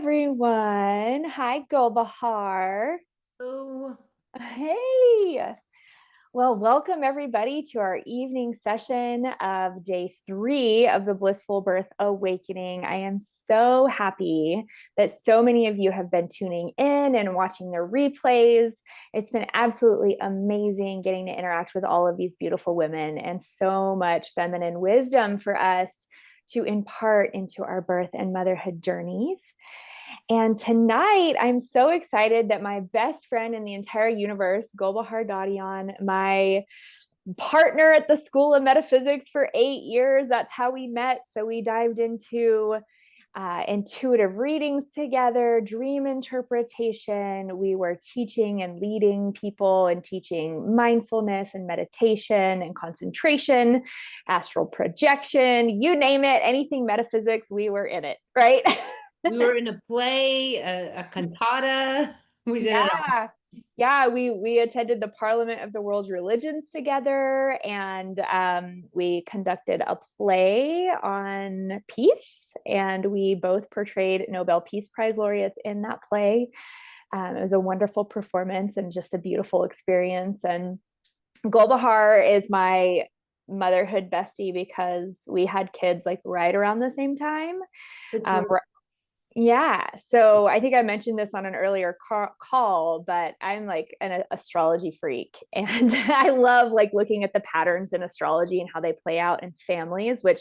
everyone. Hi, Golbahar. Oh, Hey. Well, welcome everybody to our evening session of day 3 of the Blissful Birth Awakening. I am so happy that so many of you have been tuning in and watching the replays. It's been absolutely amazing getting to interact with all of these beautiful women and so much feminine wisdom for us to impart into our birth and motherhood journeys. And tonight, I'm so excited that my best friend in the entire universe, Golbahar Dadyan, my partner at the School of Metaphysics for 8 years, that's how we met. So we dived into intuitive readings together, dream interpretation. We were teaching and leading people and teaching mindfulness and meditation and concentration, astral projection, you name it, anything metaphysics, we were in it, right? we were in a play, a cantata. We did it all. Yeah. Yeah, we attended the Parliament of the World's Religions together, and we conducted a play on peace, and we both portrayed Nobel Peace Prize laureates in that play. It was a wonderful performance and just a beautiful experience. And Golbahar is my motherhood bestie because we had kids like right around the same time. Which Um, was yeah. So I think I mentioned this on an earlier call, but I'm like an astrology freak and I love like looking at the patterns in astrology and how they play out in families, which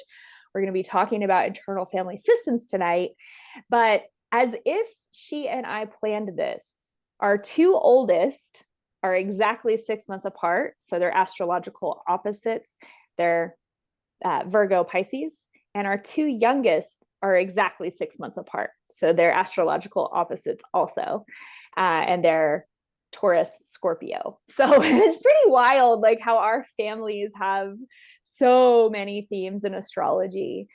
we're going to be talking about internal family systems tonight. But as if she and I planned this, our two oldest are exactly 6 months apart. So they're astrological opposites. They're Virgo, Pisces, and our two youngest are exactly 6 months apart. So they're astrological opposites also. And they're Taurus, Scorpio. So it's pretty wild, like how our families have so many themes in astrology.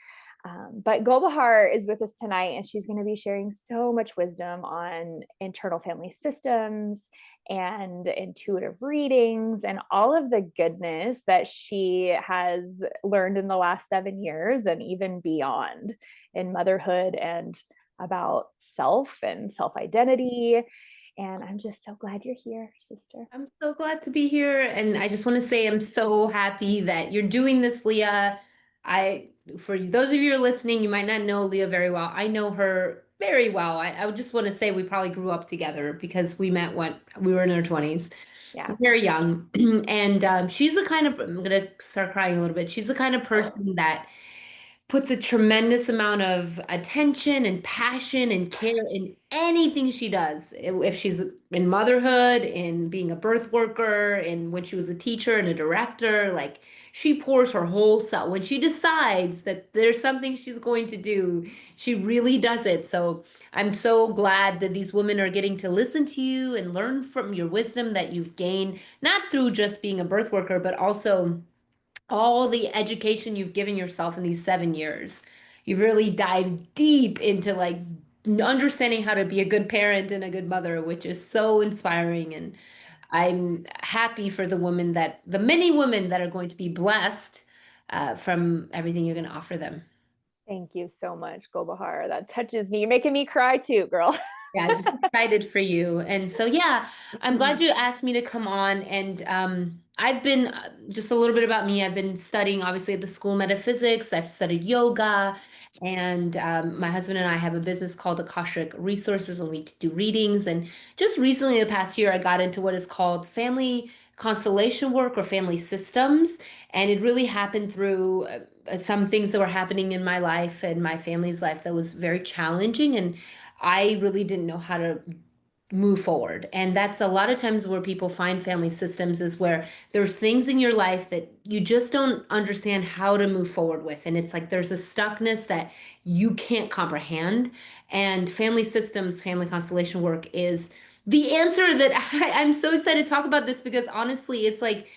But Golbahar is with us tonight, and she's going to be sharing so much wisdom on internal family systems and intuitive readings and all of the goodness that she has learned in the last 7 years and even beyond in motherhood and about self and self identity. And I'm just so glad you're here, sister. I'm so glad to be here. And I just want to say I'm so happy that you're doing this, Leah. For those of you who are listening, you might not know Leah very well. I know her very well. I would just want to say we probably grew up together because we met when we were in our 20s, Yeah. very young. And she's the kind of, I'm going to start crying a little bit. She's the kind of person that puts a tremendous amount of attention and passion and care in anything she does. If she's in motherhood, in being a birth worker, and when she was a teacher and a director, like she pours her whole self. When she decides that there's something she's going to do, she really does it. So I'm so glad that these women are getting to listen to you and learn from your wisdom that you've gained, not through just being a birth worker, but also all the education you've given yourself in these 7 years. You've really dived deep into like understanding how to be a good parent and a good mother, which is so inspiring. And I'm happy for the many women that are going to be blessed from everything you're going to offer them. Thank you so much, Golbahar. That touches me. You're making me cry too, girl. Yeah, just excited for you. And so, yeah, I'm glad you asked me to come on. And I've been just a little bit about me. I've been studying, obviously, at the School of Metaphysics. I've studied yoga. And my husband and I have a business called Akashic Resources, and we do readings. And just recently, the past year, I got into what is called family constellation work or family systems. And it really happened through some things that were happening in my life and my family's life that was very challenging. And I really didn't know how to move forward. And that's a lot of times where people find family systems is where there's things in your life that you just don't understand how to move forward with. And it's like there's a stuckness that you can't comprehend. And family systems, family constellation work is the answer that I'm so excited to talk about this because honestly, it's like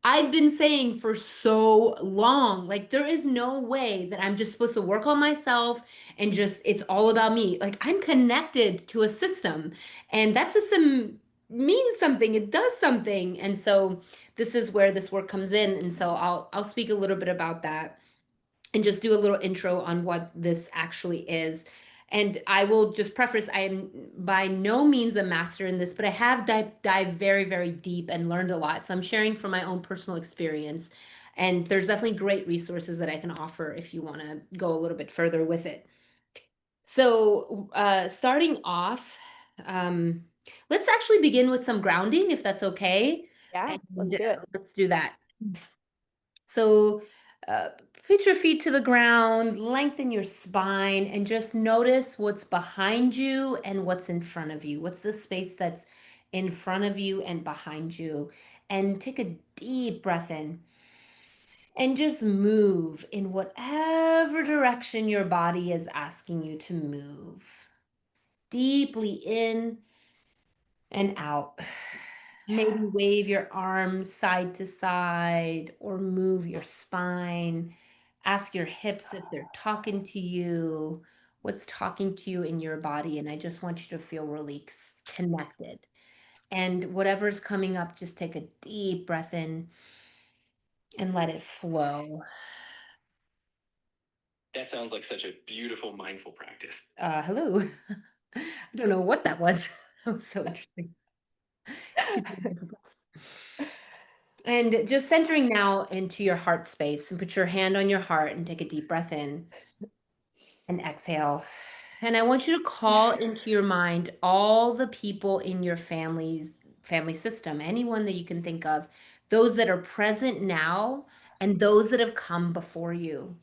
I've been saying for so long, like there is no way that I'm just supposed to work on myself and just it's all about me. Like I'm connected to a system and that system means something, it does something. And so this is where this work comes in. And so I'll speak a little bit about that and just do a little intro on what this actually is. And I will just preface, I am by no means a master in this, but I have dived very, very deep and learned a lot. So I'm sharing from my own personal experience. And there's definitely great resources that I can offer if you want to go a little bit further with it. So, starting off, um, let's actually begin with some grounding, if that's okay. Yeah, And let's do it. let's do that. So, put your feet to the ground, lengthen your spine, and just notice what's behind you and what's in front of you. What's the space that's in front of you and behind you? And take a deep breath in and just move in whatever direction your body is asking you to move. Deeply in and out. Maybe wave your arms side to side or move your spine. Ask your hips if they're talking to you. What's talking to you in your body? And I just want you to feel really connected. And whatever's coming up, just take a deep breath in and let it flow. That sounds like such a beautiful mindful practice. Hello. I don't know what that was. That was so interesting. And just centering now into your heart space and put your hand on your heart and take a deep breath in and exhale. And I want you to call into your mind all the people in your family system, anyone that you can think of, those that are present now and those that have come before you.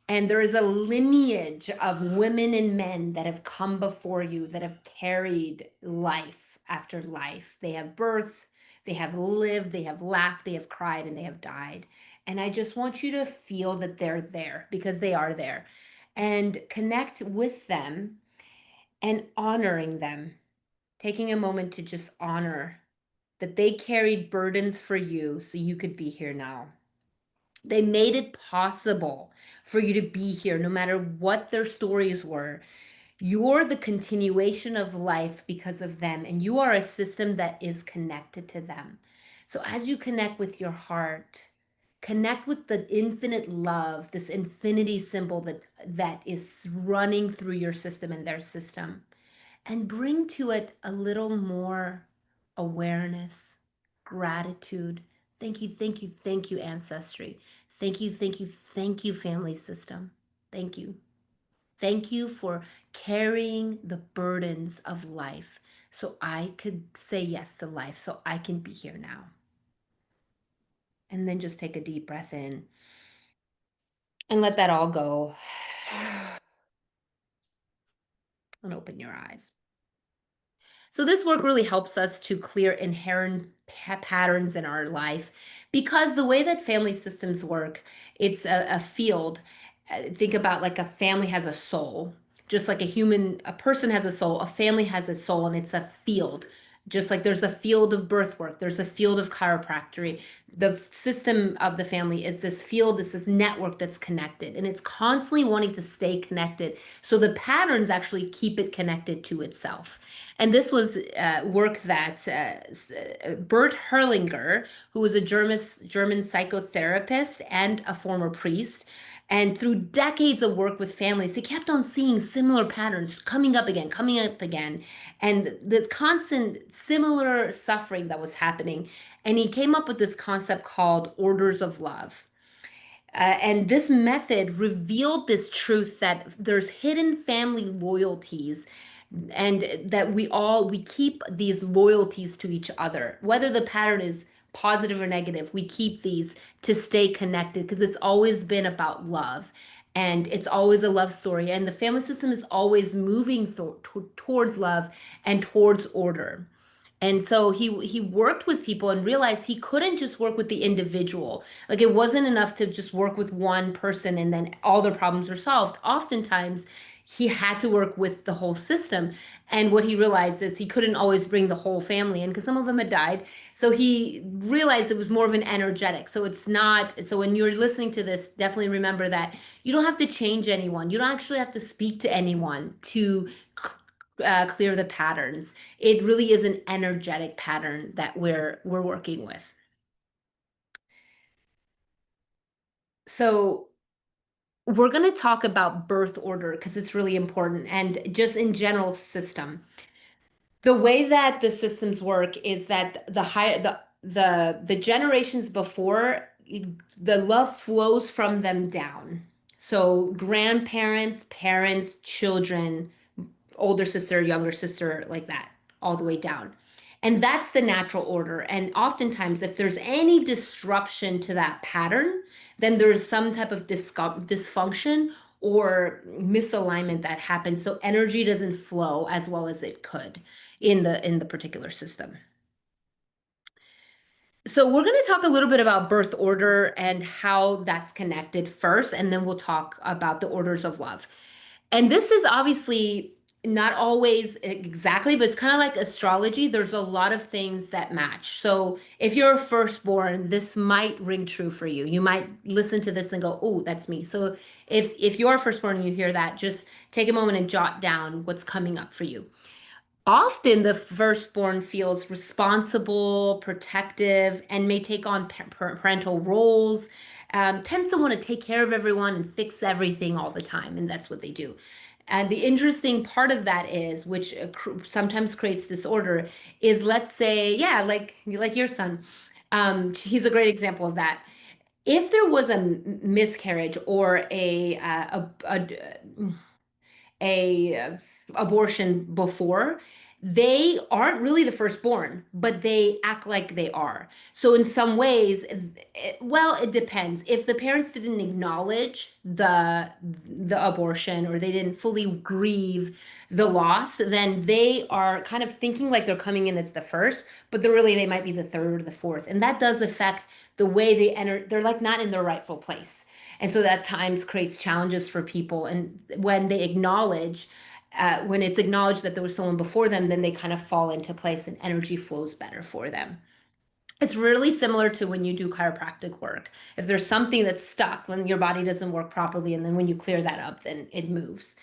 And there is a lineage of women and men that have come before you that have carried life after life. They have birthed, they have lived, they have laughed, they have cried, and they have died. And I just want you to feel that they're there because they are there and connect with them and honoring them, taking a moment to just honor that they carried burdens for you so you could be here now. They made it possible for you to be here, no matter what their stories were. You're the continuation of life because of them, and you are a system that is connected to them. So, as you connect with your heart, connect with the infinite love, this infinity symbol that is running through your system and their system, and bring to it a little more awareness, gratitude. Thank you, ancestry. Thank you, family system. Thank you. Thank you for carrying the burdens of life so I could say yes to life, so I can be here now. And then just take a deep breath in and let that all go. And open your eyes. So this work really helps us to clear inherent patterns in our life because the way that family systems work, it's a field. Think about like a family has a soul, just like a person has a soul, a family has a soul, and it's a field. Just like there's a field of birth work, there's a field of chiropractic. The system of the family is this field, it's this network that's connected, and it's constantly wanting to stay connected. So the patterns actually keep it connected to itself. And this was work that Bert Herlinger, who was a German psychotherapist and a former priest, and through decades of work with families, he kept on seeing similar patterns coming up again, and this constant similar suffering that was happening. And he came up with this concept called orders of love. And this method revealed this truth that there's hidden family loyalties and that we keep these loyalties to each other, whether the pattern is positive or negative. We keep these to stay connected because it's always been about love and it's always a love story, and the family system is always moving towards love and towards order. And so he worked with people and realized he couldn't just work with the individual. Like it wasn't enough to just work with one person and then all their problems were solved. Oftentimes, he had to work with the whole system. And what he realized is he couldn't always bring the whole family in because some of them had died. So he realized it was more of an energetic. So it's not, so when you're listening to this, definitely remember that you don't have to change anyone. You don't actually have to speak to anyone to clear the patterns. It really is an energetic pattern that we're working with. So we're going to talk about birth order because it's really important and just in general system. The way that the systems work is that the generations before, the love flows from them down. So grandparents, parents, children, older sister, younger sister, like that, all the way down. And that's the natural order. And oftentimes, if there's any disruption to that pattern, then there's some type of dysfunction or misalignment that happens. So energy doesn't flow as well as it could in the particular system. So we're going to talk a little bit about birth order and how that's connected first, and then we'll talk about the orders of love. And this is obviously not always exactly, but it's kind of like astrology. There's a lot of things that match. So if you're a firstborn, this might ring true for you. You might listen to this and go, "Oh, that's me." So if you're a firstborn and you hear that, just take a moment and jot down what's coming up for you. Often the firstborn feels responsible, protective, and may take on parental roles, tends to want to take care of everyone and fix everything all the time, and that's what they do. And the interesting part of that is, which sometimes creates disorder, is let's say, yeah, like your son, he's a great example of that. If there was a miscarriage or a abortion before, they aren't really the firstborn, but they act like they are. So in some ways, well, it depends. If the parents didn't acknowledge the abortion or they didn't fully grieve the loss, then they are kind of thinking like they're coming in as the first, but they might be the third or the fourth. And that does affect the way they enter. They're like not in their rightful place. And so that times creates challenges for people. And when they acknowledge, when it's acknowledged that there was someone before them, then they kind of fall into place and energy flows better for them. It's really similar to when you do chiropractic work. If there's something that's stuck, then your body doesn't work properly. And then when you clear that up, then it moves.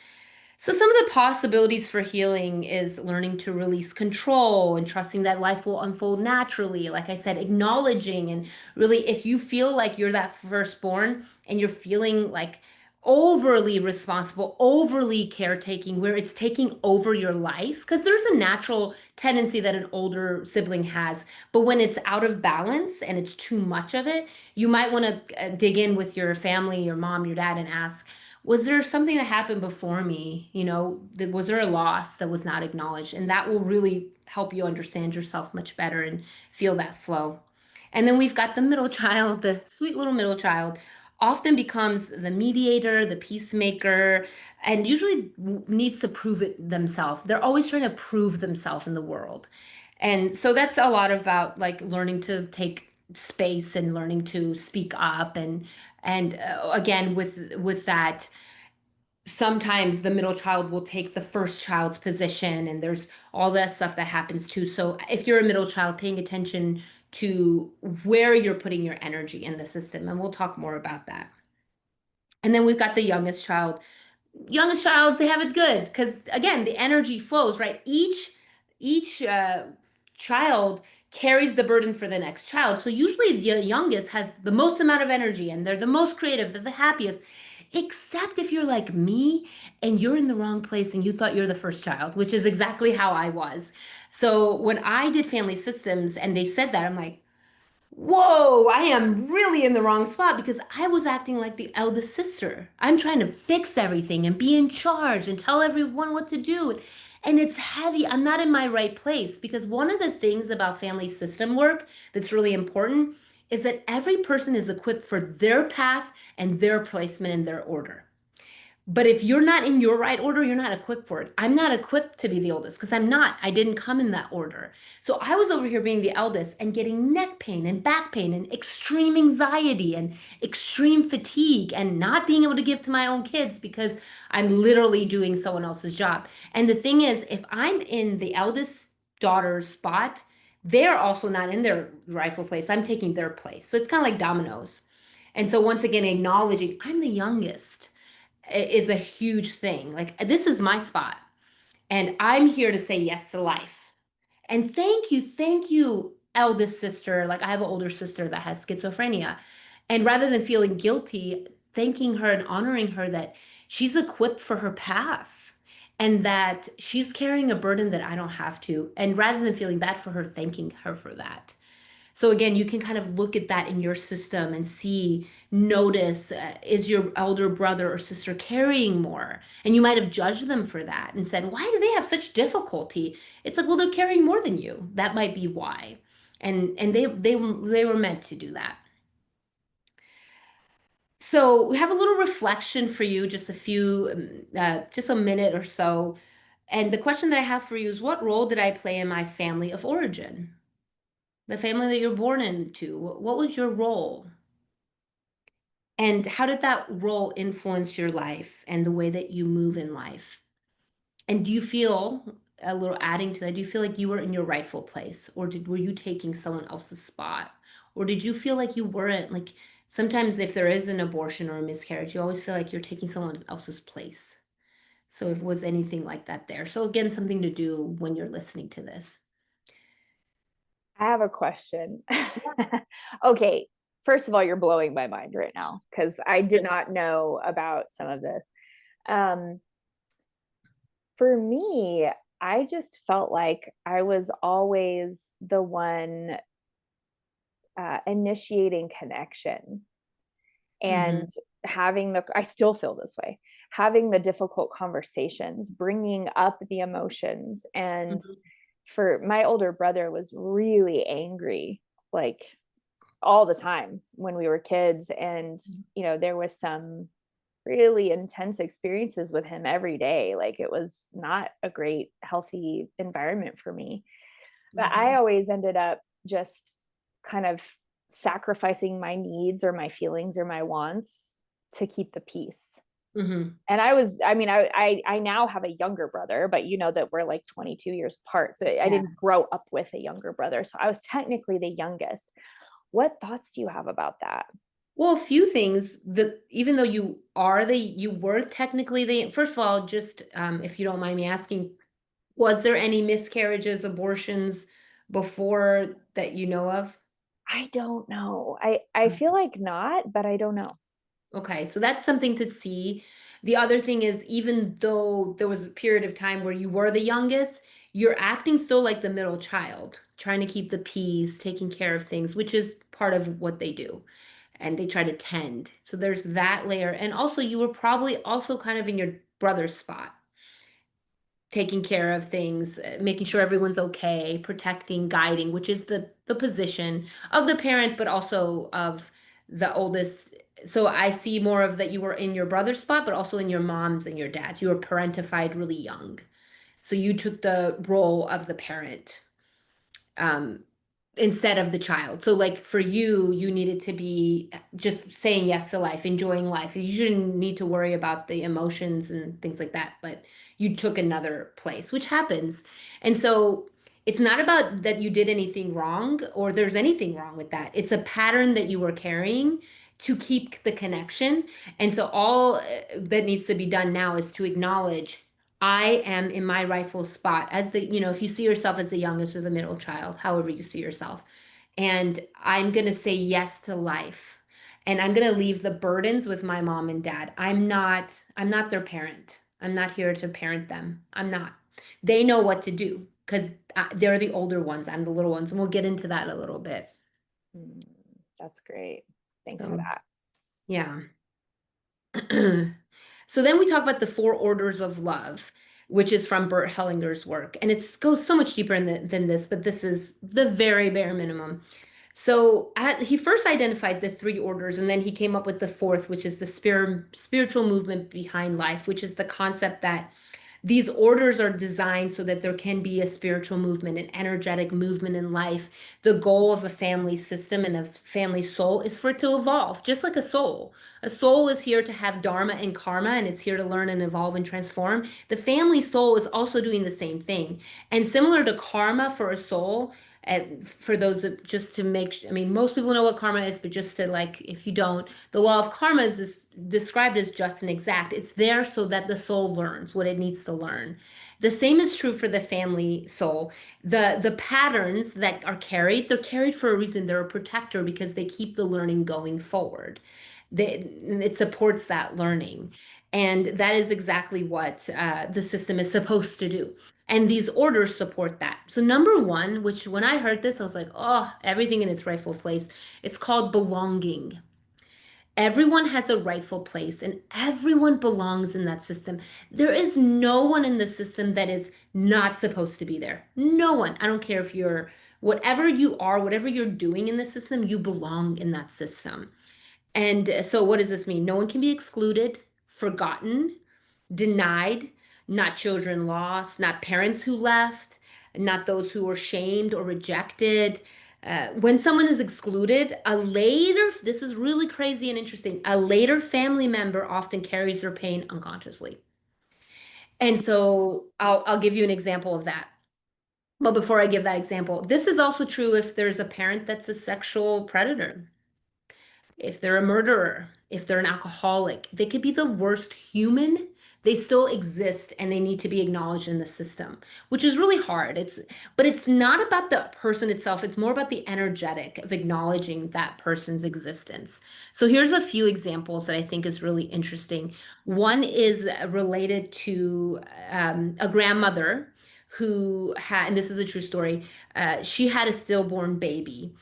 So some of the possibilities for healing is learning to release control and trusting that life will unfold naturally. Like I said, acknowledging and really, if you feel like you're that firstborn and you're feeling like overly responsible, overly caretaking, where it's taking over your life, because there's a natural tendency that an older sibling has, but when it's out of balance and it's too much of it, you might want to dig in with your family, your mom, your dad, and ask, was there something that happened before me? Was there a loss that was not acknowledged? And that will really help you understand yourself much better and feel that flow. And then we've got the middle child, the sweet little middle child, often becomes the mediator, the peacemaker, and usually needs to prove it themselves. They're always trying to prove themselves in the world. And so that's a lot about like learning to take space and learning to speak up and again with that, sometimes the middle child will take the first child's position and there's all that stuff that happens too. So if you're a middle child, paying attention to where you're putting your energy in the system, and we'll talk more about that. And then we've got the youngest childs, they have it good because again the energy flows, right? Each child carries the burden for the next child. So usually the youngest has the most amount of energy and they're the most creative, they're the happiest, except if you're like me and you're in the wrong place and you thought you're the first child, which is exactly how I was. So when I did family systems and they said that, I'm like, whoa, I am really in the wrong spot because I was acting like the eldest sister. I'm trying to fix everything and be in charge and tell everyone what to do. And it's heavy. I'm not in my right place because one of the things about family system work that's really important is that every person is equipped for their path and their placement in their order. But if you're not in your right order, you're not equipped for it. I'm not equipped to be the oldest because I'm not. I didn't come in that order. So I was over here being the eldest and getting neck pain and back pain and extreme anxiety and extreme fatigue and not being able to give to my own kids because I'm literally doing someone else's job. And the thing is, if I'm in the eldest daughter's spot, they're also not in their rightful place. I'm taking their place. So it's kind of like dominoes. And so once again, acknowledging I'm the youngest is a huge thing. Like, this is my spot, and I'm here to say yes to life. And thank you, eldest sister. Like, I have an older sister that has schizophrenia. And rather than feeling guilty, thanking her and honoring her that she's equipped for her path and that she's carrying a burden that I don't have to. And rather than feeling bad for her, thanking her for that. So again, you can kind of look at that in your system and see, notice, is your elder brother or sister carrying more? And you might have judged them for that and said, why do they have such difficulty? It's like, well, they're carrying more than you. That might be why. And they were meant to do that. So we have a little reflection for you, just a few, just a minute or so. And the question that I have for you is, what role did I play in my family of origin? The family that you're born into, what was your role? And how did that role influence your life and the way that you move in life? And do you feel, a little adding to that, do you feel like you were in your rightful place, or were you taking someone else's spot? Or did you feel like you weren't? Like sometimes if there is an abortion or a miscarriage, you always feel like you're taking someone else's place. So if it was anything like that there. So again, something to do when you're listening to this. I have a question. Okay, first of all, you're blowing my mind right now because I did not know about some of this. Um, for me, I just felt like I was always the one initiating connection and I still feel this way, having the difficult conversations, bringing up the emotions. And for my older brother was really angry, like all the time when we were kids. And, there was some really intense experiences with him every day. Like it was not a great, healthy environment for me. But I always ended up just kind of sacrificing my needs or my feelings or my wants to keep the peace. And I now have a younger brother, but that we're like 22 years apart. So I didn't grow up with a younger brother. So I was technically the youngest. What thoughts do you have about that? Well, a few things that even though you were technically first of all, just if you don't mind me asking, was there any miscarriages, abortions before that you know of? I don't know. I feel like not, but I don't know. Okay, so that's something to see. The other thing is, even though there was a period of time where you were the youngest, you're acting still like the middle child, trying to keep the peace, taking care of things, which is part of what they do. And they try to tend. So there's that layer. And also, you were probably also kind of in your brother's spot, taking care of things, making sure everyone's okay, protecting, guiding, which is the position of the parent, but also of the oldest. So I see more of that you were in your brother's spot, but also in your mom's and your dad's. You were parentified really young. So you took the role of the parent. Instead of the child. So like for you, you needed to be just saying yes to life, enjoying life. You shouldn't need to worry about the emotions and things like that, but you took another place, which happens. And so it's not about that you did anything wrong or there's anything wrong with that. It's a pattern that you were carrying to keep the connection. And so all that needs to be done now is to acknowledge I am in my rightful spot as if you see yourself as the youngest or the middle child, however you see yourself. And I'm going to say yes to life. And I'm going to leave the burdens with my mom and dad. I'm not their parent. I'm not here to parent them. I'm not. They know what to do because they're the older ones. I'm the little ones. And we'll get into that a little bit. That's great. Thanks for that. Yeah. So then we talk about the four orders of love, which is from Bert Hellinger's work. And it goes so much deeper than this, but this is the very bare minimum. So he first identified the three orders, and then he came up with the fourth, which is the spiritual movement behind life, which is the concept that these orders are designed so that there can be a spiritual movement, an energetic movement in life. The goal of a family system and a family soul is for it to evolve, just like a soul. A soul is here to have dharma and karma, and it's here to learn and evolve and transform. The family soul is also doing the same thing. And similar to karma for a soul, and for those that just to make, I mean, most people know what karma is, but just to like, if you don't, the law of karma is described as just and exact. It's there so that the soul learns what it needs to learn. The same is true for the family soul. The patterns that are carried, they're carried for a reason. They're a protector because they keep the learning going forward. It supports that learning. And that is exactly what the system is supposed to do. And these orders support that. So, number one, which when I heard this, I was like, oh, everything in its rightful place. It's called belonging. Everyone has a rightful place and everyone belongs in that system. There is no one in the system that is not supposed to be there. No one. I don't care if you're whatever you are, whatever you're doing in the system, you belong in that system. And so, what does this mean? No one can be excluded, forgotten, denied, not children lost, not parents who left, not those who were shamed or rejected. When someone is excluded, this is really crazy and interesting, a later family member often carries their pain unconsciously. And so I'll give you an example of that. But before I give that example, this is also true if there's a parent that's a sexual predator, if they're a murderer, if they're an alcoholic, they could be the worst human. They still exist and they need to be acknowledged in the system, which is really hard. But it's not about the person itself. It's more about the energetic of acknowledging that person's existence. So here's a few examples that I think is really interesting. One is related to a grandmother who had, and this is a true story, she had a stillborn baby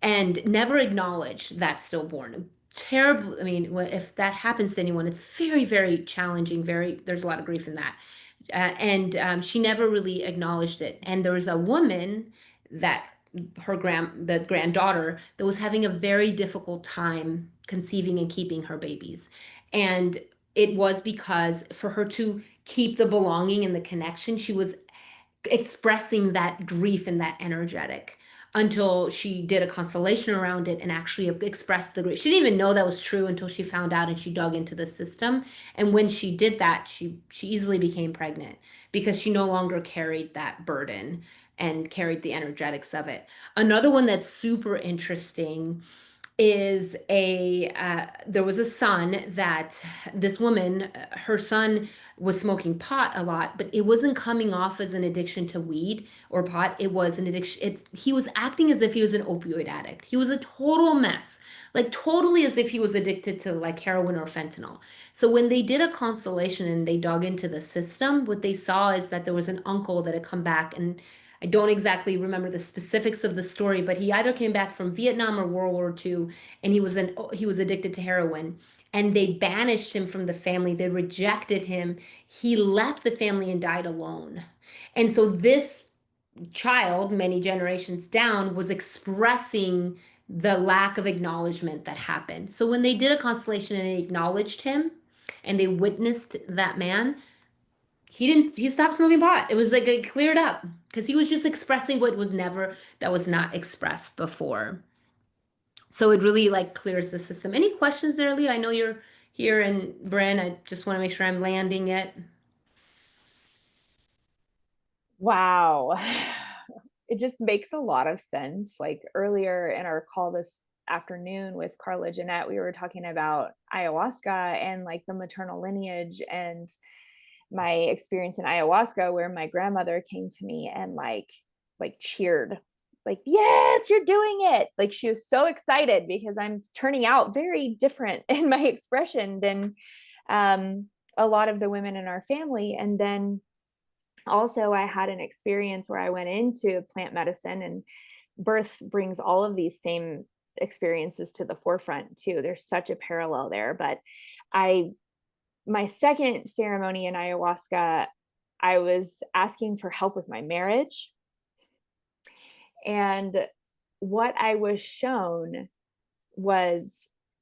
and never acknowledged that stillborn. Terrible. I mean, if that happens to anyone, it's very, very challenging. There's a lot of grief in that. And she never really acknowledged it. And there was a woman that the granddaughter that was having a very difficult time conceiving and keeping her babies. And it was because for her to keep the belonging and the connection, she was expressing that grief and that energetic until she did a constellation around it and actually expressed the grief. She didn't even know that was true until she found out and she dug into the system. And when she did that, she easily became pregnant because she no longer carried that burden and carried the energetics of it. Another one that's super interesting is there was a son that this woman, her son was smoking pot a lot, but it wasn't coming off as an addiction to weed or pot. It was an addiction. He was acting as if he was an opioid addict. He was a total mess, like totally as if he was addicted to like heroin or fentanyl. So when they did a constellation and they dug into the system, what they saw is that there was an uncle that had come back, and I don't exactly remember the specifics of the story, but he either came back from Vietnam or World War II, and he was addicted to heroin, and they banished him from the family. They rejected him. He left the family and died alone. And so this child, many generations down, was expressing the lack of acknowledgement that happened. So when they did a constellation and they acknowledged him and they witnessed that man, he stopped smoking pot. It was like it cleared up because he was just expressing that was not expressed before. So it really like clears the system. Any questions there, Leah? I know you're here, and Bren, I just want to make sure I'm landing it. Wow. It just makes a lot of sense. Like earlier in our call this afternoon with Carla Jeanette, we were talking about ayahuasca and like the maternal lineage and my experience in ayahuasca, where my grandmother came to me and like cheered, like, yes, you're doing it. Like she was so excited because I'm turning out very different in my expression than a lot of the women in our family. And then also I had an experience where I went into plant medicine, and birth brings all of these same experiences to the forefront too. There's such a parallel there. But my second ceremony in ayahuasca, I was asking for help with my marriage. And what I was shown was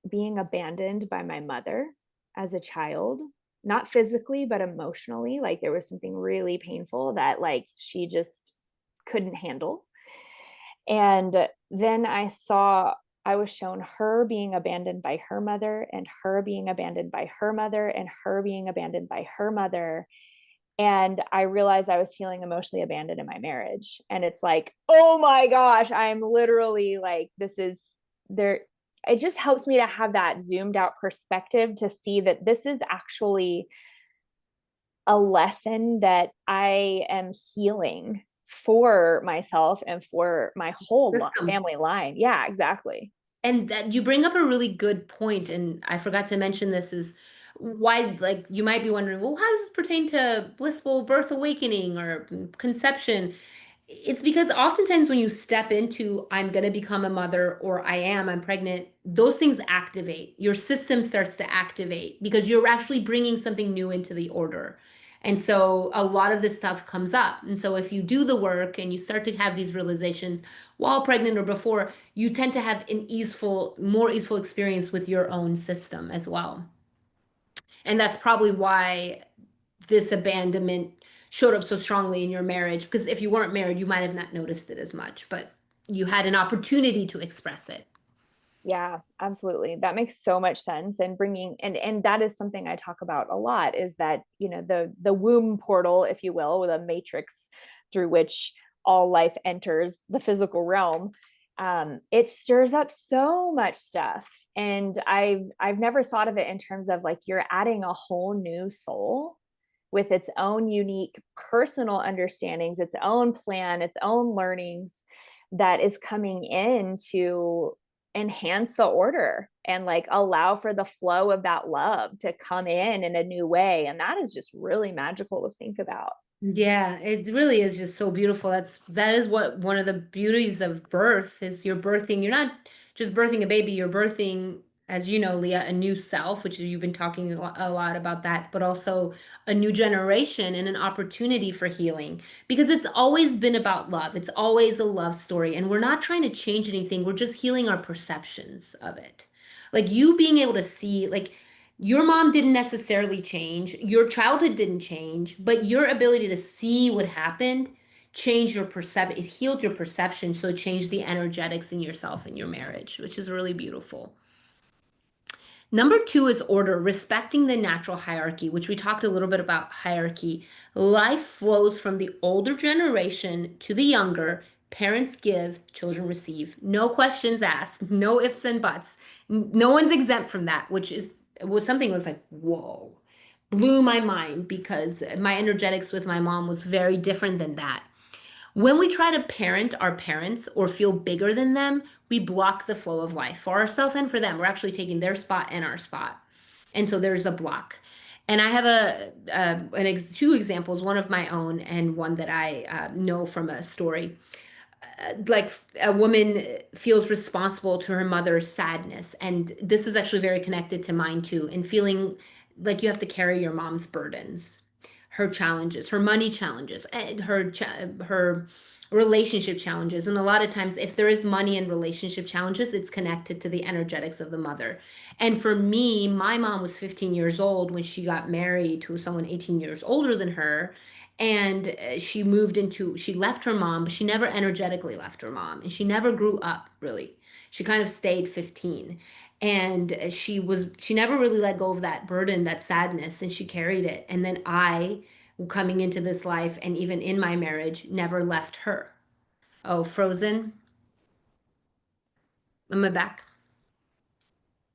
being abandoned by my mother as a child, not physically, but emotionally. Like there was something really painful that like she just couldn't handle. And then I was shown her being abandoned by her mother, and her being abandoned by her mother, and her being abandoned by her mother. And I realized I was feeling emotionally abandoned in my marriage. And it's like, oh my gosh, I'm literally like, this is there. It just helps me to have that zoomed out perspective to see that this is actually a lesson that I am healing for myself and for my whole family line. Yeah, exactly. And that you bring up a really good point, and I forgot to mention this is why, like, you might be wondering, well, how does this pertain to blissful birth awakening or conception? It's because oftentimes when you step into, I'm going to become a mother, or I'm pregnant, those things activate. Your system starts to activate because you're actually bringing something new into the order. And so a lot of this stuff comes up. And so if you do the work and you start to have these realizations while pregnant or before, you tend to have an more easeful experience with your own system as well. And that's probably why this abandonment showed up so strongly in your marriage. Because if you weren't married, you might have not noticed it as much, but you had an opportunity to express it. Yeah, absolutely. That makes so much sense. And bringing and that is something I talk about a lot, is that, the womb portal, if you will, with a matrix through which all life enters the physical realm. It stirs up so much stuff. And I've never thought of it in terms of like you're adding a whole new soul with its own unique personal understandings, its own plan, its own learnings, that is coming in to enhance the order and like allow for the flow of that love to come in a new way. And that is just really magical to think about. Yeah, it really is just so beautiful. That is what one of the beauties of birth is. You're birthing, you're not just birthing a baby, you're birthing, as you know, Leah, a new self, which you've been talking a lot about that, but also a new generation and an opportunity for healing. Because it's always been about love. It's always a love story. And we're not trying to change anything. We're just healing our perceptions of it. Like you being able to see, like, your mom didn't necessarily change, your childhood didn't change, but your ability to see what happened changed your perception. It healed your perception, so it changed the energetics in yourself and your marriage, which is really beautiful. Number two is order, respecting the natural hierarchy, which we talked a little bit about hierarchy. Life flows from the older generation to the younger. Parents give, children receive. No questions asked, no ifs and buts. No one's exempt from that, which was something that was like, whoa, blew my mind because my energetics with my mom was very different than that. When we try to parent our parents or feel bigger than them, we block the flow of life for ourselves and for them. We're actually taking their spot and our spot. And so there's a block. And I have two examples, one of my own and one that I know from a story. Like a woman feels responsible to her mother's sadness. And this is actually very connected to mine too, and feeling like you have to carry your mom's burdens, her challenges, her money challenges, and her relationship challenges. And a lot of times, if there is money and relationship challenges, it's connected to the energetics of the mother. And for me, my mom was 15 years old when she got married to someone 18 years older than her. And she left her mom, but she never energetically left her mom. And she never grew up really. She kind of stayed 15. And she never really let go of that burden, that sadness, and she carried it. And then I, coming into this life and even in my marriage, never left her. Oh, frozen. Am I back?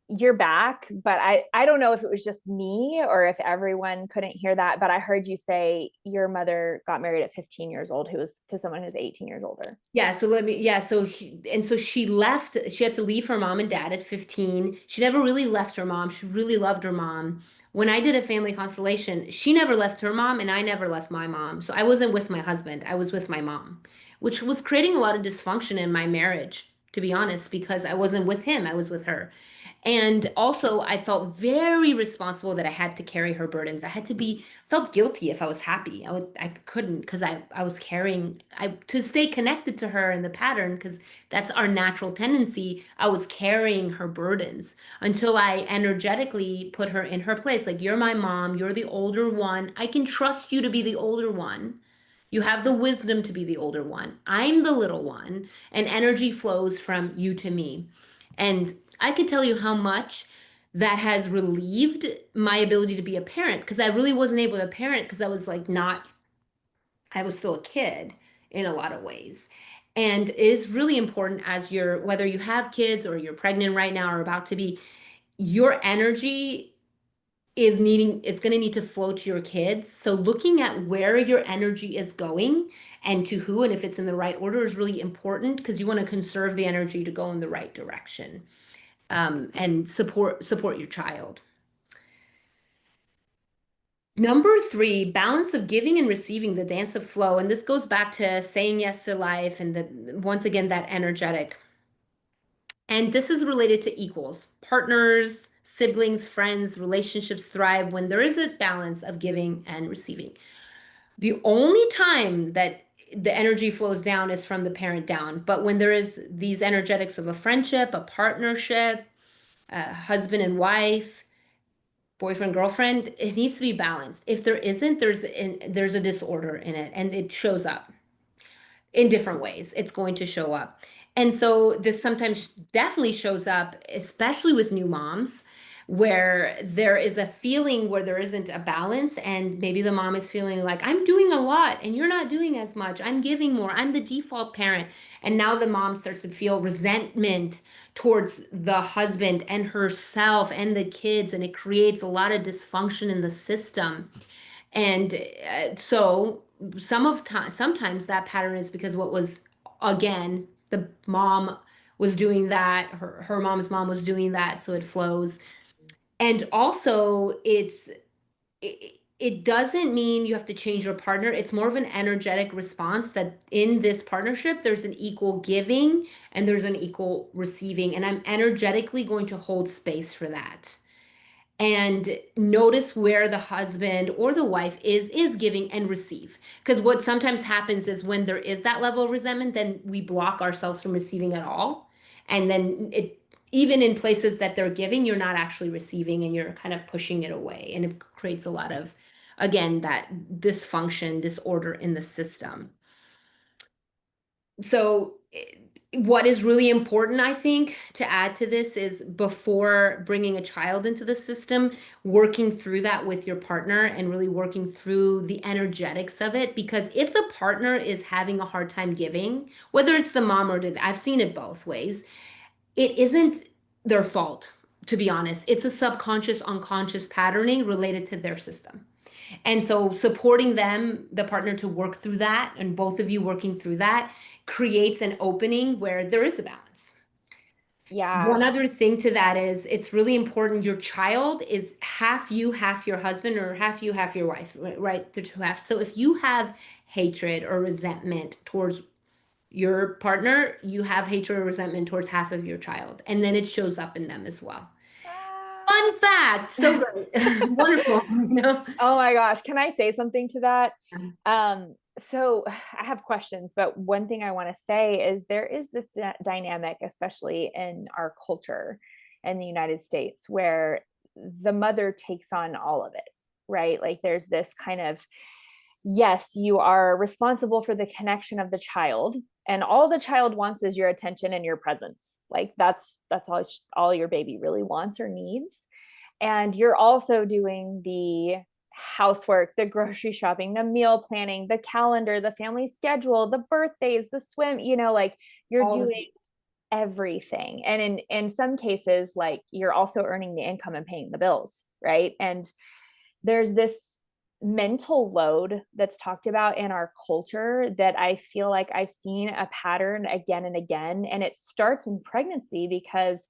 You're back, but I don't know if it was just me or if everyone couldn't hear that, but I heard you say your mother got married at 15 years old, who was to someone who's 18 years older. Yeah, so she left, she had to leave her mom and dad at 15. She never really left her mom. She really loved her mom. When I did a family constellation, she never left her mom and I never left my mom. So I wasn't with my husband, I was with my mom, which was creating a lot of dysfunction in my marriage, to be honest, because I wasn't with him, I was with her. And also, I felt very responsible that I had to carry her burdens. Felt guilty if I was happy. I couldn't because I was carrying, to stay connected to her in the pattern because that's our natural tendency. I was carrying her burdens until I energetically put her in her place. Like, you're my mom, you're the older one. I can trust you to be the older one. You have the wisdom to be the older one. I'm the little one, and energy flows from you to me. And I could tell you how much that has relieved my ability to be a parent because I really wasn't able to parent because I was like not, I was still a kid in a lot of ways. And it is really important as whether you have kids or you're pregnant right now or about to be, your energy it's going to need to flow to your kids. So looking at where your energy is going and to who, and if it's in the right order, is really important, because you want to conserve the energy to go in the right direction, and support your child. Number 3, balance of giving and receiving, the dance of flow. And this goes back to saying yes to life, and once again, that energetic. And this is related to equals. Partners, siblings, friends, relationships thrive when there is a balance of giving and receiving. The only time that the energy flows down is from the parent down. But when there is these energetics of a friendship, a partnership, a husband and wife, boyfriend, girlfriend, it needs to be balanced. If there isn't, there's a disorder in it, and it shows up in different ways. It's going to show up. And so this sometimes definitely shows up, especially with new moms, where there is a feeling where there isn't a balance. And maybe the mom is feeling like, I'm doing a lot and you're not doing as much. I'm giving more. I'm the default parent. And now the mom starts to feel resentment towards the husband and herself and the kids. And it creates a lot of dysfunction in the system. And so sometimes that pattern is because what was, again, the mom was doing that, her mom's mom was doing that, so it flows. And also it doesn't mean you have to change your partner. It's more of an energetic response that in this partnership, there's an equal giving and there's an equal receiving. And I'm energetically going to hold space for that. And notice where the husband or the wife is giving and receive. Because what sometimes happens is when there is that level of resentment, then we block ourselves from receiving at all. And then even in places that they're giving, you're not actually receiving, and you're kind of pushing it away. And it creates a lot of, again, that dysfunction, disorder in the system. So what is really important, I think, to add to this is, before bringing a child into the system, working through that with your partner and really working through the energetics of it. Because if the partner is having a hard time giving, whether it's the mom or I've seen it both ways, it isn't their fault, to be honest. It's a subconscious, unconscious patterning related to their system. And so supporting them, the partner, to work through that, and both of you working through that, creates an opening where there is a balance. Yeah. One other thing to that is, it's really important. Your child is half you, half your husband, or half you, half your wife, right? The two halves. So if you have hatred or resentment towards your partner, you have hatred or resentment towards half of your child. And then it shows up in them as well. Fun fact. So great. Wonderful. Oh my gosh. Can I say something to that? So I have questions, but one thing I want to say is there is this dynamic, especially in our culture in the United States, where the mother takes on all of it, right? Like there's this kind of, yes, you are responsible for the connection of the child, and all the child wants is your attention and your presence. Like that's all your baby really wants or needs. And you're also doing the housework, the grocery shopping, the meal planning, the calendar, the family schedule, the birthdays, the swim, like you're doing everything. And in some cases, like you're also earning the income and paying the bills, right? And there's this mental load that's talked about in our culture that I feel like I've seen a pattern again and again. And it starts in pregnancy because,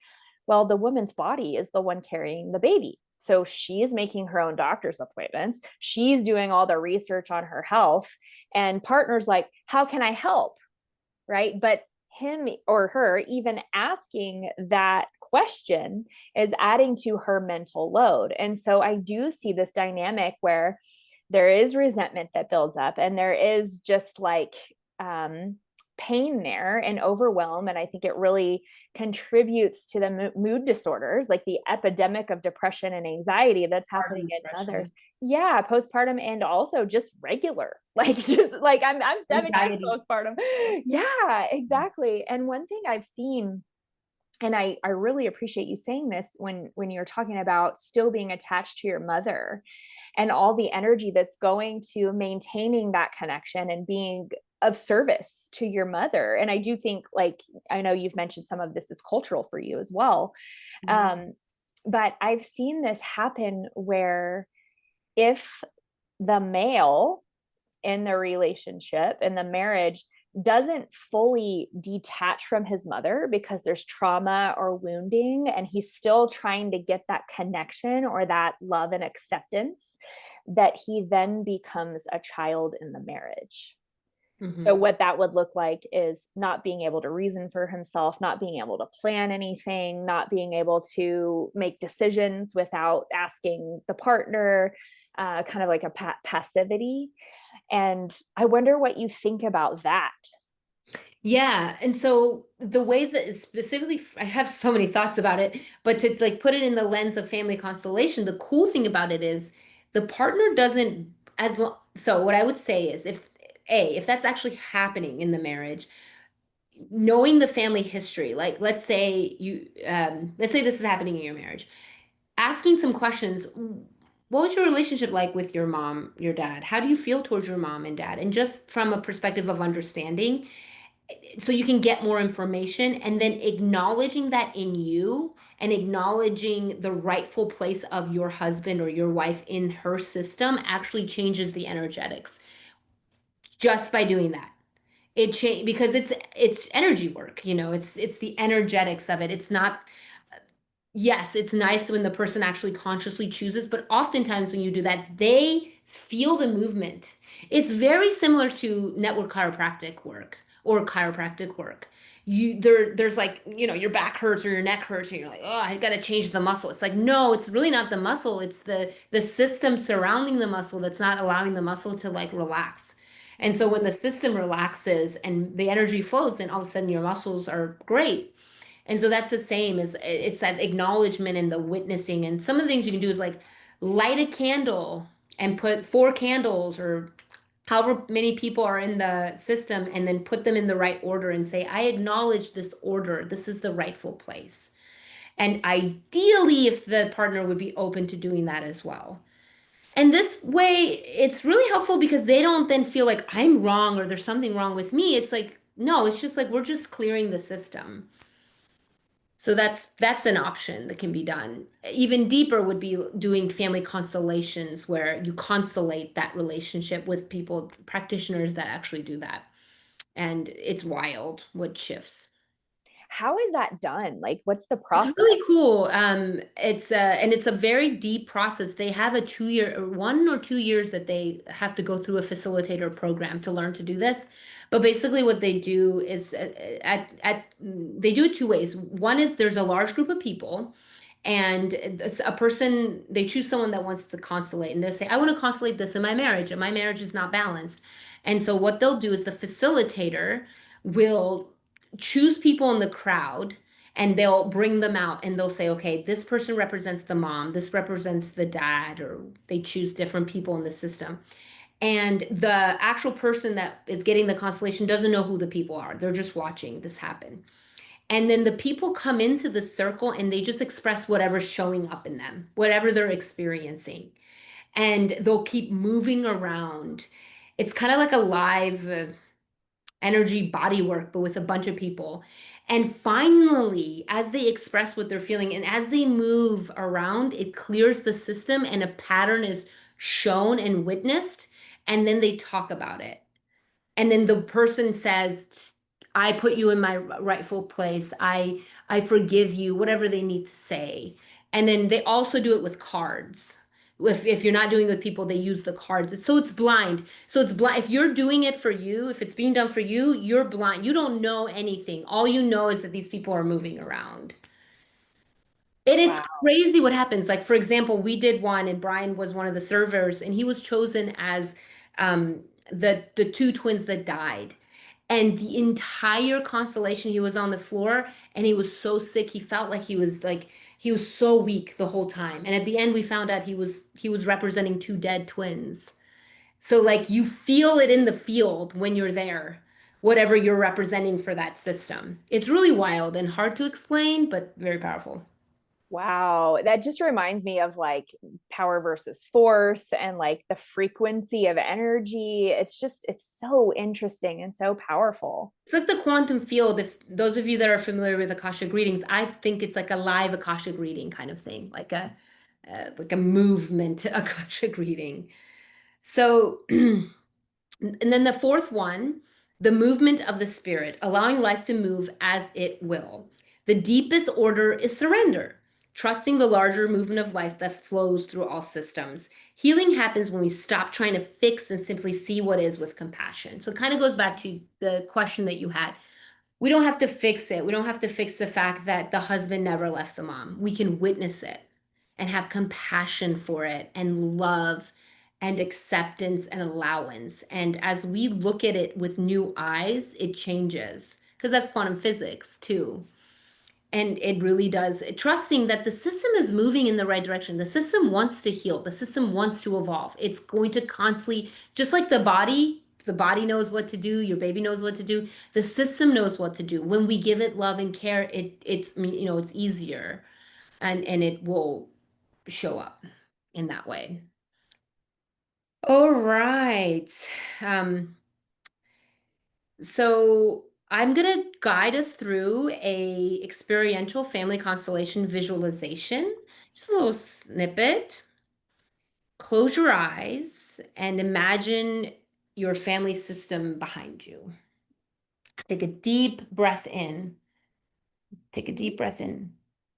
well, the woman's body is the one carrying the baby. So she's making her own doctor's appointments. She's doing all the research on her health, and partner's like, how can I help? Right. But him or her even asking that question is adding to her mental load. And so I do see this dynamic where there is resentment that builds up, and there is just like pain there and overwhelm. And I think it really contributes to the mood disorders, like the epidemic of depression and anxiety that's happening in others. Yeah, postpartum, and also just regular, like just like I'm 7 years postpartum. Yeah, exactly. And one thing I've seen, and I really appreciate you saying this when you're talking about still being attached to your mother and all the energy that's going to maintaining that connection and being of service to your mother. And I do think, like, I know you've mentioned some of this is cultural for you as well. But I've seen this happen where if the male in the relationship, in the marriage, doesn't fully detach from his mother because there's trauma or wounding, and he's still trying to get that connection or that love and acceptance, that he then becomes a child in the marriage. So, Mm-hmm. what that would look like is not being able to reason for himself, not being able to plan anything, not being able to make decisions without asking the partner, kind of like a passivity. And I wonder what you think about that. Yeah, and so the way that specifically, I have so many thoughts about it, but to like put it in the lens of family constellation, the cool thing about it is the partner doesn't so what I would say is if that's actually happening in the marriage, knowing the family history, like let's say this is happening in your marriage, asking some questions. What was your relationship like with your mom, your dad? How do you feel towards your mom and dad? And just from a perspective of understanding, so you can get more information, and then acknowledging that in you and acknowledging the rightful place of your husband or your wife in her system actually changes the energetics just by doing that. It change because it's energy work, it's the energetics of it. It's not, yes, it's nice when the person actually consciously chooses, but oftentimes when you do that, they feel the movement. It's very similar to network chiropractic work or chiropractic work. There's like, your back hurts or your neck hurts, and you're like, oh, I've got to change the muscle. It's like, no, it's really not the muscle. It's the system surrounding the muscle that's not allowing the muscle to like relax. And so when the system relaxes and the energy flows, then all of a sudden your muscles are great. And so that's the same as it's that acknowledgement and the witnessing. And some of the things you can do is like light a candle and put 4 candles or however many people are in the system, and then put them in the right order and say, I acknowledge this order. This is the rightful place. And ideally, if the partner would be open to doing that as well. And this way, it's really helpful because they don't then feel like I'm wrong or there's something wrong with me. It's like, no, it's just like we're just clearing the system. So that's an option that can be done. Even deeper would be doing family constellations where you constellate that relationship with people, practitioners that actually do that. And it's wild what shifts. How is that done? Like, what's the It's process? really cool. It's a very deep process. They have a 2 year, or 1 or 2 years that they have to go through a facilitator program to learn to do this. But basically, what they do is they do it 2 ways. One is there's a large group of people, and a person they choose someone that wants to constellate, and they'll say, "I want to constellate this in my marriage, and my marriage is not balanced." And so what they'll do is the facilitator will choose people in the crowd, and they'll bring them out and they'll say, okay, this person represents the mom, this represents the dad, or they choose different people in the system. And the actual person that is getting the constellation doesn't know who the people are. They're just watching this happen. And then the people come into the circle and they just express whatever's showing up in them, whatever they're experiencing. And they'll keep moving around. It's kind of like a live energy body work, but with a bunch of people. And finally, as they express what they're feeling and as they move around, it clears the system and a pattern is shown and witnessed. And then they talk about it. And then the person says, I put you in my rightful place. I forgive you, whatever they need to say. And then they also do it with cards. If you're not doing it with people, they use the cards. So it's blind. So it's blind. If you're doing it for you, if it's being done for you, you're blind. You don't know anything. All you know is that these people are moving around. And it's Wow. crazy what happens. Like, for example, we did one and Brian was one of the servers, and he was chosen as um, the 2 twins that died. And the entire constellation, he was on the floor and he was so sick. He felt like he was so weak the whole time. And at the end, we found out he was representing 2 dead twins. So like you feel it in the field when you're there, whatever you're representing for that system. It's really wild and hard to explain, but very powerful. Wow, that just reminds me of like power versus force and like the frequency of energy. It's so interesting and so powerful. It's like the quantum field. If those of you that are familiar with Akashic readings, I think it's like a live Akashic reading kind of thing, like a movement Akashic reading. So, and then the fourth one, the movement of the spirit, allowing life to move as it will. The deepest order is surrender, trusting the larger movement of life that flows through all systems. Healing happens when we stop trying to fix and simply see what is with compassion. So it kind of goes back to the question that you had. We don't have to fix it. We don't have to fix the fact that the husband never left the mom. We can witness it and have compassion for it and love and acceptance and allowance. And as we look at it with new eyes, it changes because that's quantum physics too. And it really does. Trusting that the system is moving in the right direction. The system wants to heal. The system wants to evolve. It's going to constantly, just like the body knows what to do, your baby knows what to do, the system knows what to do. When we give it love and care, it's easier and it will show up in that way. All right. Um, so I'm going to guide us through a experiential family constellation visualization. Just a little snippet. Close your eyes and imagine your family system behind you. Take a deep breath in. Take a deep breath in.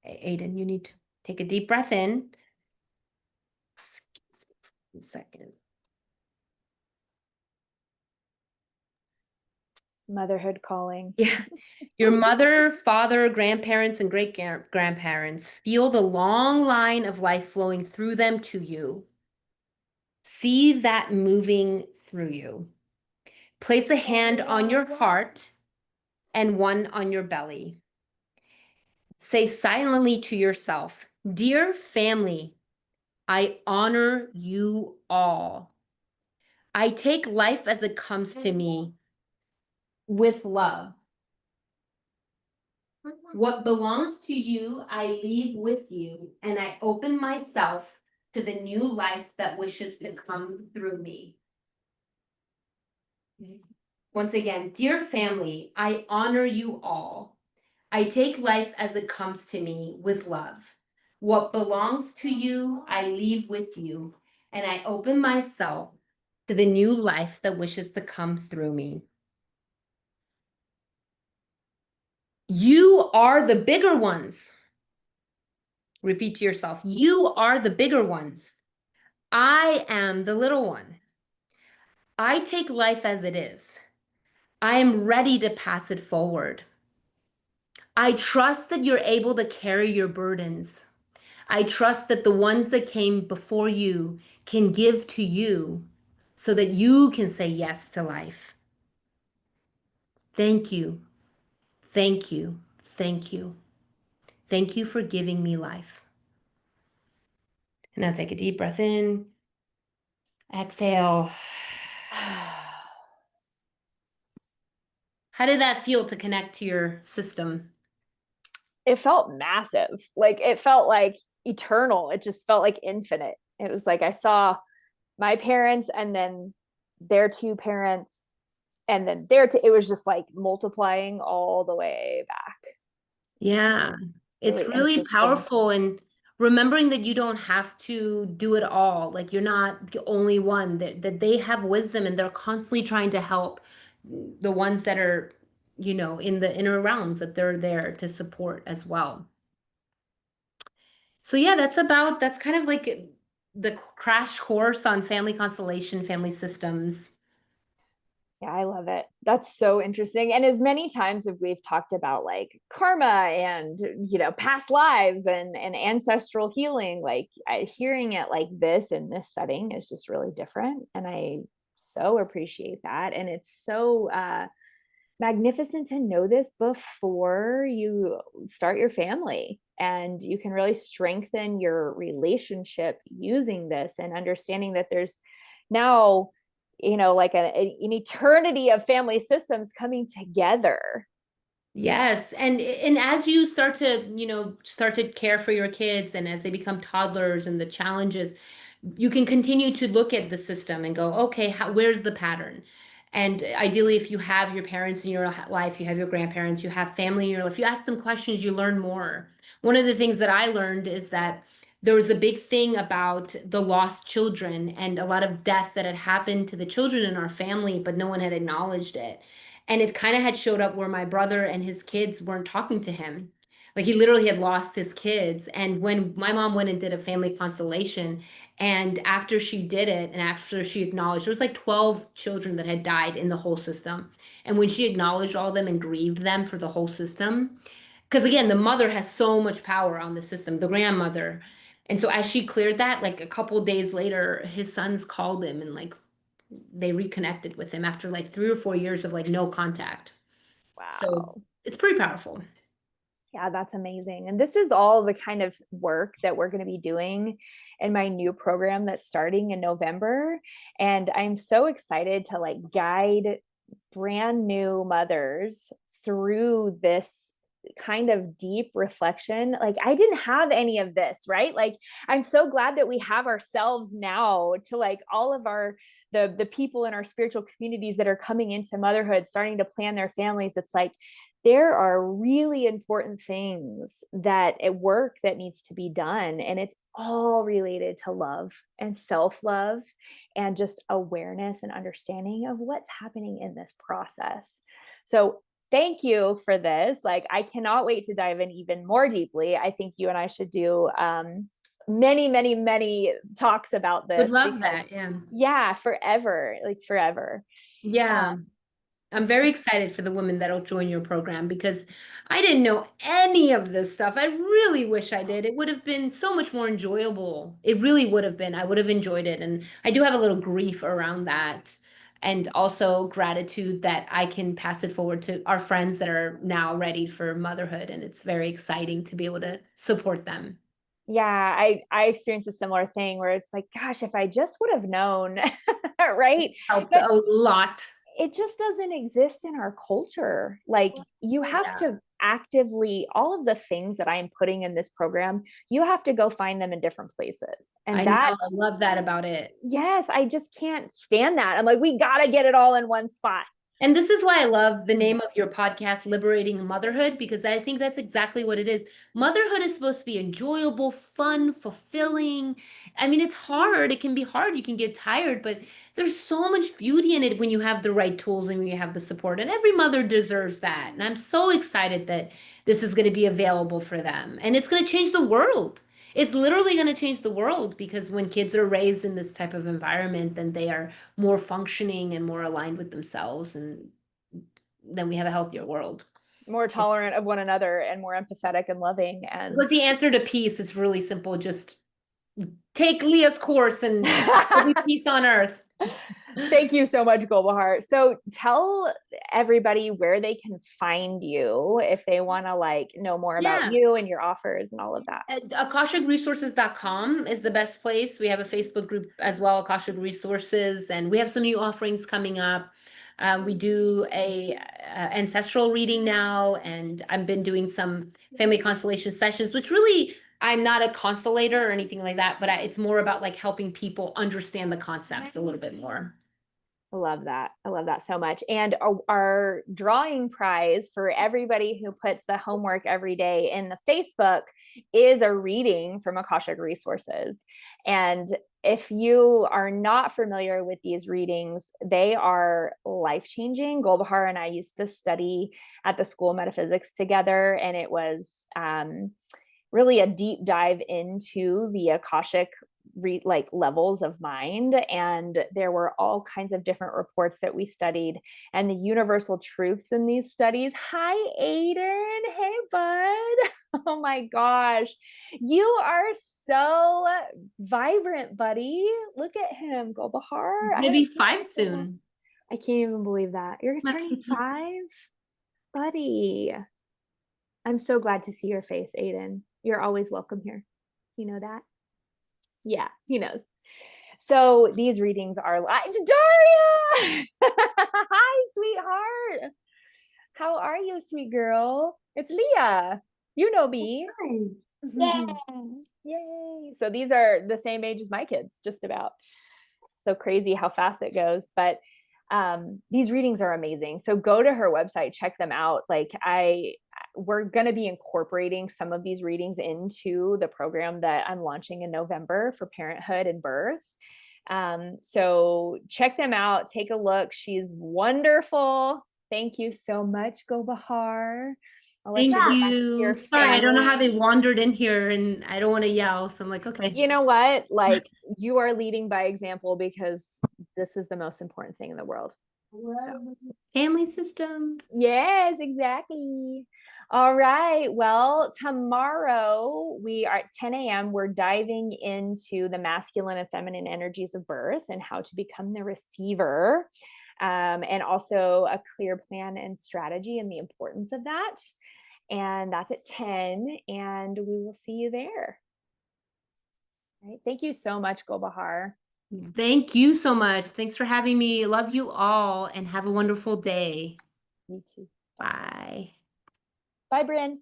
Aiden, you need to take a deep breath in. Excuse me for a second. Motherhood calling. Yeah. Your mother, father, grandparents, and great grandparents feel the long line of life flowing through them to you. See that moving through you. Place a hand on your heart and one on your belly. Say silently to yourself, "Dear family, I honor you all. I take life as it comes to me with love. What belongs to you, I leave with you, and I open myself to the new life that wishes to come through me." Once again, dear family, I honor you all. I take life as it comes to me with love. What belongs to you, I leave with you, and I open myself to the new life that wishes to come through me. You are the bigger ones. Repeat to yourself, you are the bigger ones. I am the little one. I take life as it is. I am ready to pass it forward. I trust that you're able to carry your burdens. I trust that the ones that came before you can give to you so that you can say yes to life. Thank you. Thank you. Thank you. Thank you for giving me life. And now take a deep breath in. Exhale. How did that feel to connect to your system? It felt massive. Like it felt like eternal. It just felt like infinite. It was like I saw my parents and then their two parents and then it was just like multiplying all the way back. Yeah, it's really powerful. And remembering that you don't have to do it all. Like you're not the only one, that they have wisdom and they're constantly trying to help the ones that are, in the inner realms, that they're there to support as well. So yeah, that's kind of like the crash course on family constellation, family systems. Yeah, I love it. That's so interesting. And as many times as we've talked about like karma and, past lives and ancestral healing, like hearing it like this in this setting is just really different. And I so appreciate that. And it's so magnificent to know this before you start your family. And you can really strengthen your relationship using this and understanding that there's now like an eternity of family systems coming together Yes. And as you start to, start to care for your kids and as they become toddlers and the challenges, you can continue to look at the system and go, okay, where's the pattern? And ideally, if you have your parents in your life, you have your grandparents, you have family in your life, you ask them questions, you learn more. One of the things that I learned is that there was a big thing about the lost children and a lot of death that had happened to the children in our family, but no one had acknowledged it. And it kind of had showed up where my brother and his kids weren't talking to him. Like he literally had lost his kids. And when my mom went and did a family constellation, and after she did it, and after she acknowledged, there was like 12 children that had died in the whole system. And when she acknowledged all of them and grieved them for the whole system, because again, the mother has so much power on the system, the grandmother. And so as she cleared that, like a couple days later, his sons called him and like they reconnected with him after like 3 or 4 years of like no contact. So Wow. it's pretty powerful. Yeah, that's amazing. And this is all the kind of work that we're going to be doing in my new program that's starting in November. And I'm so excited to like guide brand new mothers through this kind of deep reflection. Like I didn't have any of this, right? Like I'm so glad that we have ourselves now to like all of our the people in our spiritual communities that are coming into motherhood, starting to plan their families. It's like there are really important things that at work that needs to be done, and it's all related to love and self-love and just awareness and understanding of what's happening in this process. So thank you for this. Like I cannot wait to dive in even more deeply. I think you and I should do many talks about Would this love because that. Yeah. yeah, forever, like forever. Yeah. I'm very excited for the women that'll join your program because I didn't know any of this stuff. I really wish I did. It would have been so much more enjoyable. It really would have been. I would have enjoyed it. And I do have a little grief around that. And also gratitude that I can pass it forward to our friends that are now ready for motherhood. And it's very exciting to be able to support them. Yeah, I experienced a similar thing where it's like, gosh, if I just would have known, right? Helped But a lot. it just doesn't exist in our culture. Like you have Yeah. to actively, all of the things that I am putting in this program, you have to go find them in different places. I And know. that, I love that about it. yes, I just can't stand that. I'm like, we got to get it all in one spot. And this is why I love the name of your podcast, Liberating Motherhood, because I think that's exactly what it is. Motherhood is supposed to be enjoyable, fun, fulfilling. I mean, it's hard. It can be hard. You can get tired, but there's so much beauty in it when you have the right tools and when you have the support. And every mother deserves that. And I'm so excited that this is going to be available for them. And it's going to change the world. It's literally going to change the world because when kids are raised in this type of environment, then they are more functioning and more aligned with themselves, and then we have a healthier world. More tolerant of one another and more empathetic and loving. It's And like the answer to peace. It's really simple. Just take Leah's course and there'll be peace on earth. thank you so much, Golbahar. So tell everybody where they can find you if they want to like know more about Yeah. you and your offers and all of that. AkashicResources.com is the best place. We have a Facebook group as well, Akashic Resources, and we have some new offerings coming up. We do a ancestral reading now, and I've been doing some family constellation sessions, which really I'm not a constellator or anything like that, but it's more about like helping people understand the concepts a little bit more. I love that. I love that so much. And our drawing prize for everybody who puts the homework every day in the Facebook is a reading from Akashic Resources. And if you are not familiar with these readings, they are life-changing. Golbahar and I used to study at the School of Metaphysics together, and it was really a deep dive into the Akashic like levels of mind, and there were all kinds of different reports that we studied and the universal truths in these studies. Hi Aiden. Hey bud. Oh my gosh, you are so vibrant, buddy. Look at him. Golbahar. Maybe 5 soon. I can't even believe that you're turning 5, buddy. I'm so glad to see your face, Aiden. You're always welcome here. You know that? Yeah, he knows. So these readings are it's Daria. Hi, sweetheart. How are you, sweet girl? It's Leah. You know me. Yeah. Yay. So these are the same age as my kids, just about. So crazy how fast it goes. But these readings are amazing. So go to her website, check them out. Like we're going to be incorporating some of these readings into the program that I'm launching in November for parenthood and birth. So check them out. Take a look. She's wonderful. Thank you so much, Golbahar. I'll let Thank you get back to you. your Sorry, I don't know how they family. wandered in here and I don't want to yell. So I'm like, okay. You know what? Like, you are leading by example because this is the most important thing in the world. So. Family system. Yes, exactly. All right. Well, tomorrow we are at 10 a.m. We're diving into the masculine and feminine energies of birth and how to become the receiver, and also a clear plan and strategy and the importance of that. And that's at 10, and we will see you there. All right. Thank you so much, Golbahar. Thank you so much. Thanks for having me. Love you all and have a wonderful day. You too. Bye. Bye, Bryn.